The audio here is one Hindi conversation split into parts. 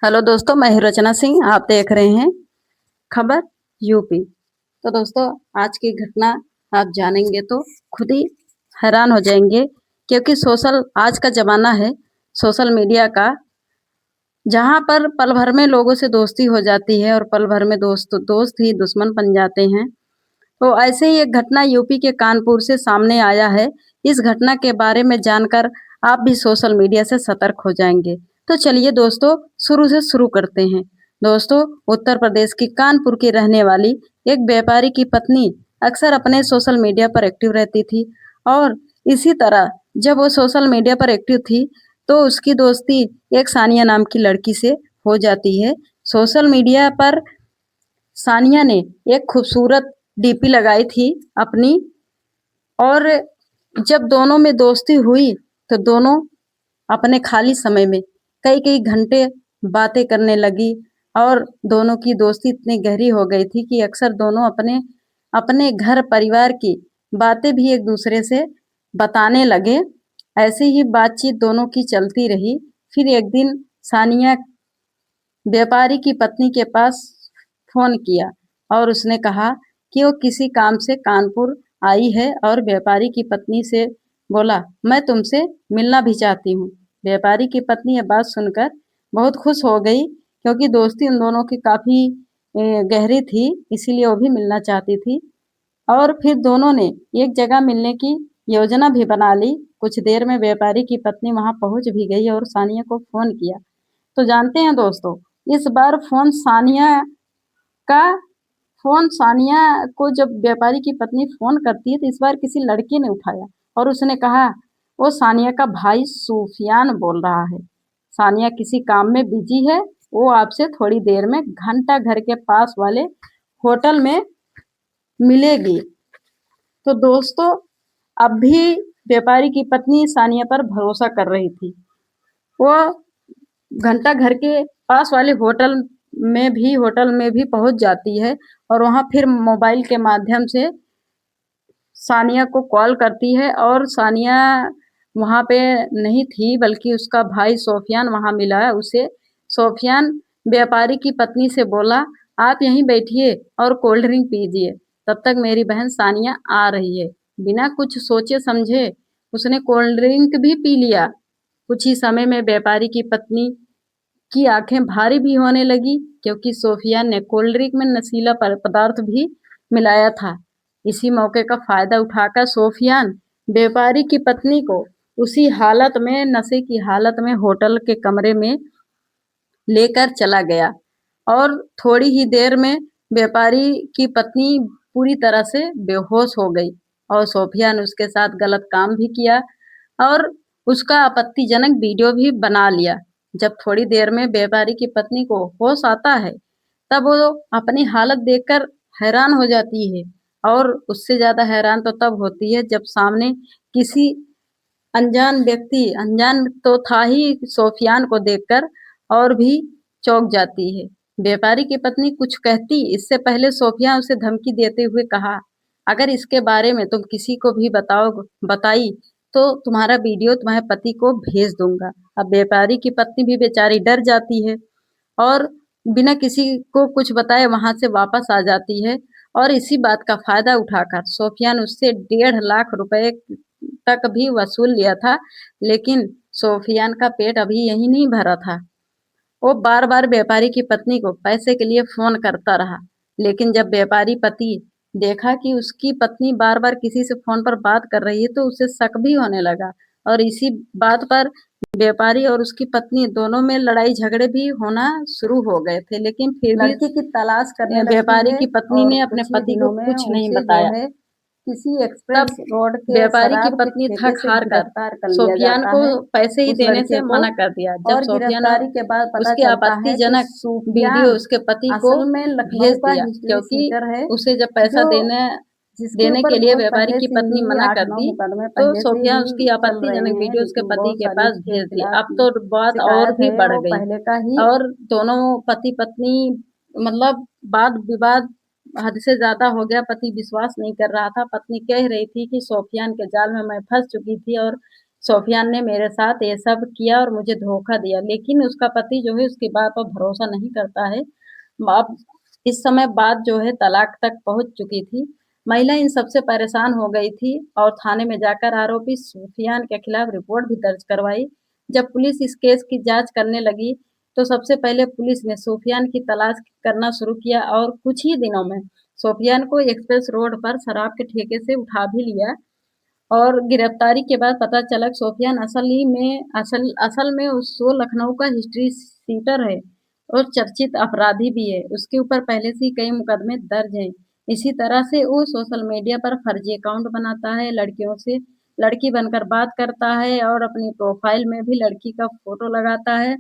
हेलो दोस्तों, मैं हूं रचना सिंह। आप देख रहे हैं खबर यूपी। तो दोस्तों, आज की घटना आप जानेंगे तो खुद ही हैरान हो जाएंगे, क्योंकि सोशल आज का ज़माना है सोशल मीडिया का, जहाँ पर पल भर में लोगों से दोस्ती हो जाती है और पल भर में दोस्त दोस्त ही दुश्मन बन जाते हैं। तो ऐसे ही एक घटना यूपी के कानपुर से सामने आया है। इस घटना के बारे में जानकर आप भी सोशल मीडिया से सतर्क हो जाएंगे। तो चलिए दोस्तों, शुरू से शुरू करते हैं। दोस्तों, उत्तर प्रदेश की कानपुर की रहने वाली एक व्यापारी की पत्नी अक्सर अपने सोशल मीडिया पर एक्टिव रहती थी, और इसी तरह जब वो सोशल मीडिया पर एक्टिव थी तो उसकी दोस्ती एक सानिया नाम की लड़की से हो जाती है। सोशल मीडिया पर सानिया ने एक खूबसूरत डीपी लगाई थी अपनी, और जब दोनों में दोस्ती हुई तो दोनों अपने खाली समय में कई कई घंटे बातें करने लगी, और दोनों की दोस्ती इतनी गहरी हो गई थी कि अक्सर दोनों अपने अपने घर परिवार की बातें भी एक दूसरे से बताने लगे। ऐसे ही बातचीत दोनों की चलती रही। फिर एक दिन सानिया व्यापारी की पत्नी के पास फ़ोन किया और उसने कहा कि वो किसी काम से कानपुर आई है, और व्यापारी की पत्नी से बोला, मैं तुमसे मिलना भी चाहती हूँ। व्यापारी की पत्नी ये बात सुनकर बहुत खुश हो गई, क्योंकि दोस्ती उन दोनों की काफ़ी गहरी थी, इसीलिए वो भी मिलना चाहती थी। और फिर दोनों ने एक जगह मिलने की योजना भी बना ली। कुछ देर में व्यापारी की पत्नी वहां पहुंच भी गई और सानिया को फोन किया। तो जानते हैं दोस्तों, इस बार का सानिया को जब व्यापारी की पत्नी फोन करती है तो इस बार किसी लड़के ने उठाया, और उसने कहा वो सानिया का भाई सूफियान बोल रहा है। सानिया किसी काम में बिजी है, वो आपसे थोड़ी देर में घंटा घर के पास वाले होटल में मिलेगी। तो दोस्तों, अब भी व्यापारी की पत्नी सानिया पर भरोसा कर रही थी। वो घंटा घर के पास वाले होटल में भी पहुंच जाती है, और वहां फिर मोबाइल के माध्यम से सानिया को कॉल करती है। और सानिया वहां पे नहीं थी, बल्कि उसका भाई सोफियान वहां मिला है उसे। सोफियान व्यापारी की पत्नी से बोला, आप यहीं बैठिए और कोल्ड ड्रिंक पीजिए, तब तक मेरी बहन सानिया आ रही है। बिना कुछ सोचे समझे उसने कोल्ड ड्रिंक भी पी लिया। कुछ ही समय में व्यापारी की पत्नी की आंखें भारी भी होने लगी, क्योंकि सोफियान ने कोल्ड ड्रिंक में नशीला पदार्थ भी मिलाया था। इसी मौके का फायदा उठाकर सोफियान व्यापारी की पत्नी को उसी हालत में, नशे की हालत में, होटल के कमरे में लेकर चला गया। और थोड़ी ही देर में व्यापारी की पत्नी पूरी तरह से बेहोश हो गई, और सोफिया ने उसके साथ गलत काम भी किया और उसका आपत्तिजनक वीडियो भी बना लिया। जब थोड़ी देर में व्यापारी की पत्नी को होश आता है, तब वो अपनी हालत देखकर हैरान हो जाती है, और उससे ज्यादा हैरान तो तब होती है जब सामने किसी अनजान तो था ही सोफियान को देखकर, और भी चौंक जाती है। व्यापारी की पत्नी कुछ कहती इससे पहले सोफिया उसे धमकी देते हुए कहा, अगर इसके बारे में तुम किसी को भी बताई तो तुम्हारा वीडियो तुम्हारे पति को भेज दूंगा। अब व्यापारी की पत्नी भी बेचारी डर जाती है, और बिना किसी को कुछ बताए वहां से वापस आ जाती है। और इसी बात का फायदा उठाकर सोफियान उससे 1.5 लाख रुपए तक भी वसूल लिया था। लेकिन सोफियान का पेट अभी यही नहीं भरा था। वो बार बार व्यापारी की पत्नी को पैसे के लिए फोन करता रहा, लेकिन जब व्यापारी पति देखा कि उसकी पत्नी बार बार किसी से फोन पर बात कर रही है तो उसे शक भी होने लगा, और इसी बात पर व्यापारी और उसकी पत्नी दोनों में लड़ाई झगड़े भी होना शुरू हो गए थे। लेकिन फिर भी लड़की की तलाश करने लगती व्यापारी है की पत्नी और ने अपने कुछ ही पति को दिनों में कुछ नहीं उसे जो बताया। है किसी तब एक्सप्रेस रोड के व्यापारी की शराब के पत्नी ठेके थक से हार कर गिरफ्तार कर लिया सोफियान जाता को है पैसे ही उस देने लड़के से को। मना कर दिया। जब और सोफियान गिरफ्तारी के बाद पता उसके चलता है कि आपत्तिजनक वीडियो सूफियान उसके पति को असल में लखनऊ भेज का दिया, हिस्ट्री क्योंकि सीटर है, उसे जब पैसा जो देने जिसके देने ऊपर के लिए बहुत व्यापारी पहले की से पत्नी ही मना कर 8-9 दी, मुकदमे तो पहले से सोफियान ही उसकी चल रहे आपत्तिजनक हैं, वीडियो उसके जिसमें पति बहुत के सारी पास उसके भेज दी। खिलाफ अब तो बात और शिकायत भी है, बढ़ वो गई, पहले का ही। और दोनों पति पत्नी, मतलब वाद विवाद हद से ज्यादा हो गया। पति विश्वास नहीं कर रहा था। पत्नी कह रही थी कि सोफियान के जाल में मैं फंस चुकी थी, और सोफियान ने मेरे साथ ये सब किया और मुझे धोखा दिया, लेकिन उसका पति जो है उसकी बात पर भरोसा नहीं करता है। अब इस समय बात जो है तलाक तक पहुंच चुकी थी। महिला इन सबसे परेशान हो गई थी और थाने में जाकर आरोपी सुफियान के खिलाफ रिपोर्ट भी दर्ज करवाई। जब पुलिस इस केस की जांच करने लगी तो सबसे पहले पुलिस ने सुफियान की तलाश करना शुरू किया और कुछ ही दिनों में सुफियान को एक्सप्रेस रोड पर शराब के ठेके से उठा भी लिया। और गिरफ्तारी के बाद पता चला कि सोफियान असल में वो लखनऊ का हिस्ट्री सीटर है और चर्चित अपराधी भी है। उसके ऊपर पहले से ही कई मुकदमे दर्ज हैं। इसी तरह से वो सोशल मीडिया पर फर्जी अकाउंट बनाता है, लड़कियों से लड़की बनकर बात करता है और अपनी प्रोफाइल में भी लड़की का फोटो लगाता है।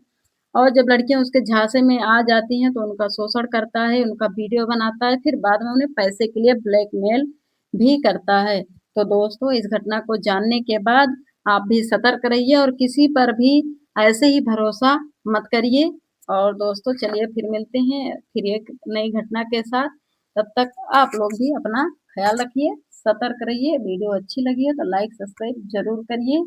और जब लड़कियां उसके झांसे में आ जाती हैं तो उनका शोषण करता है, उनका वीडियो बनाता है, फिर बाद में उन्हें पैसे के लिए ब्लैकमेल भी करता है। तो दोस्तों, इस घटना को जानने के बाद आप भी सतर्क रहिए और किसी पर भी ऐसे ही भरोसा मत करिए। और दोस्तों, चलिए फिर मिलते हैं फिर एक नई घटना के साथ। तब तक आप लोग भी अपना ख्याल रखिए, सतर्क रहिए। वीडियो अच्छी लगी है तो लाइक सब्सक्राइब जरूर करिए।